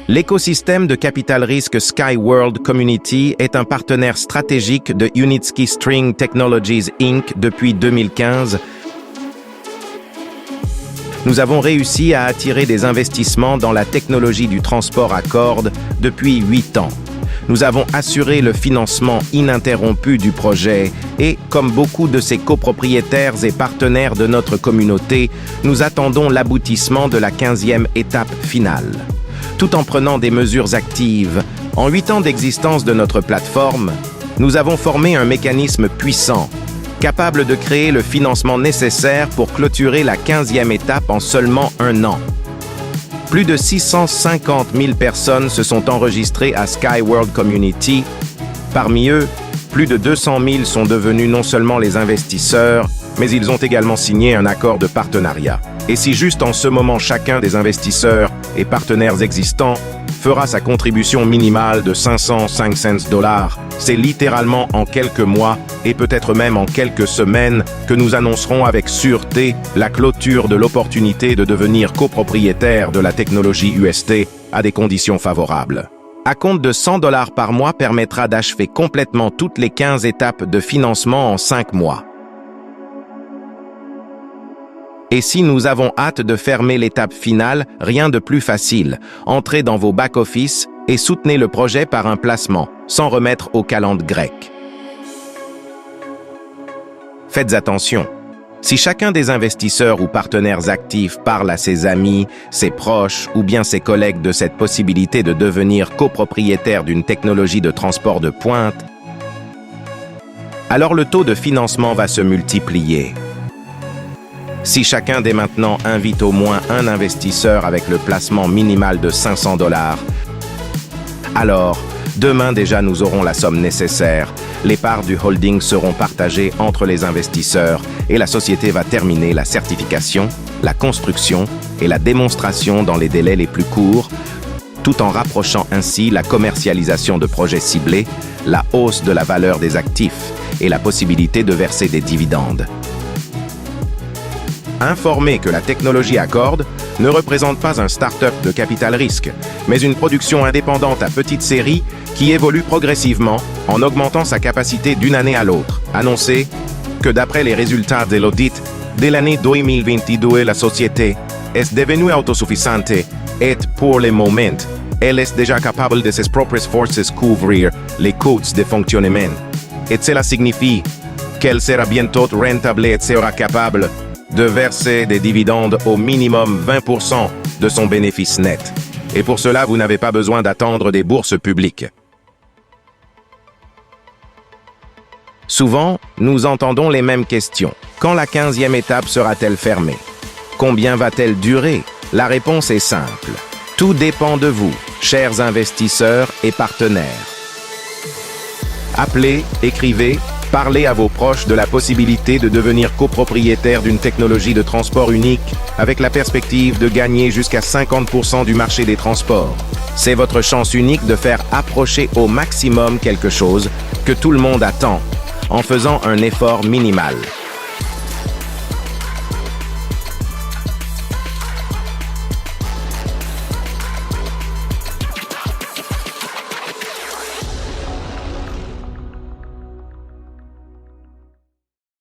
L'écosystème de capital risque Skyworld Community est un partenaire stratégique de Unitsky String Technologies Inc. depuis 2015. Nous avons réussi à attirer des investissements dans la technologie du transport à cordes depuis 8 ans. Nous avons assuré le financement ininterrompu du projet et, comme beaucoup de ses copropriétaires et partenaires de notre communauté, nous attendons l'aboutissement de la 15e étape finale. Tout en prenant des mesures actives, en 8 ans d'existence de notre plateforme, nous avons formé un mécanisme puissant, capable de créer le financement nécessaire pour clôturer la 15e étape en seulement 1 an. Plus de 650 000 personnes se sont enregistrées à Skyworld Community. Parmi eux, plus de 200 000 sont devenus non seulement les investisseurs, mais ils ont également signé un accord de partenariat. Et si juste en ce moment chacun des investisseurs et partenaires existants fera sa contribution minimale de 505 $, c'est littéralement en quelques mois et peut-être même en quelques semaines que nous annoncerons avec sûreté la clôture de l'opportunité de devenir copropriétaire de la technologie UST à des conditions favorables. Un compte de 100 $ par mois permettra d'achever complètement toutes les 15 étapes de financement en 5 mois. Et si nous avons hâte de fermer l'étape finale, rien de plus facile. Entrez dans vos back-office et soutenez le projet par un placement, sans remettre aux calendes grecques. Faites attention. Si chacun des investisseurs ou partenaires actifs parle à ses amis, ses proches ou bien ses collègues de cette possibilité de devenir copropriétaire d'une technologie de transport de pointe, alors le taux de financement va se multiplier. Si chacun dès maintenant invite au moins un investisseur avec le placement minimal de 500 $, alors, demain déjà nous aurons la somme nécessaire, les parts du holding seront partagées entre les investisseurs et la société va terminer la certification, la construction et la démonstration dans les délais les plus courts, tout en rapprochant ainsi la commercialisation de projets ciblés, la hausse de la valeur des actifs et la possibilité de verser des dividendes. Informez que la technologie à cordes ne représente pas un start-up de capital risque, mais une production indépendante à petite série qui évolue progressivement en augmentant sa capacité d'une année à l'autre. Annoncez que d'après les résultats de l'audit, dès l'année 2022, la société est devenue autosuffisante et, pour le moment, elle est déjà capable de ses propres forces couvrir les coûts de fonctionnement. Et cela signifie qu'elle sera bientôt rentable et sera capable de verser des dividendes au minimum 20% de son bénéfice net. Et pour cela, vous n'avez pas besoin d'attendre des bourses publiques. Souvent, nous entendons les mêmes questions. Quand la 15e étape sera-t-elle fermée? Combien va-t-elle durer? La réponse est simple. Tout dépend de vous, chers investisseurs et partenaires. Appelez, écrivez, parlez à vos proches de la possibilité de devenir copropriétaire d'une technologie de transport unique avec la perspective de gagner jusqu'à 50% du marché des transports. C'est votre chance unique de faire approcher au maximum quelque chose que tout le monde attend en faisant un effort minimal.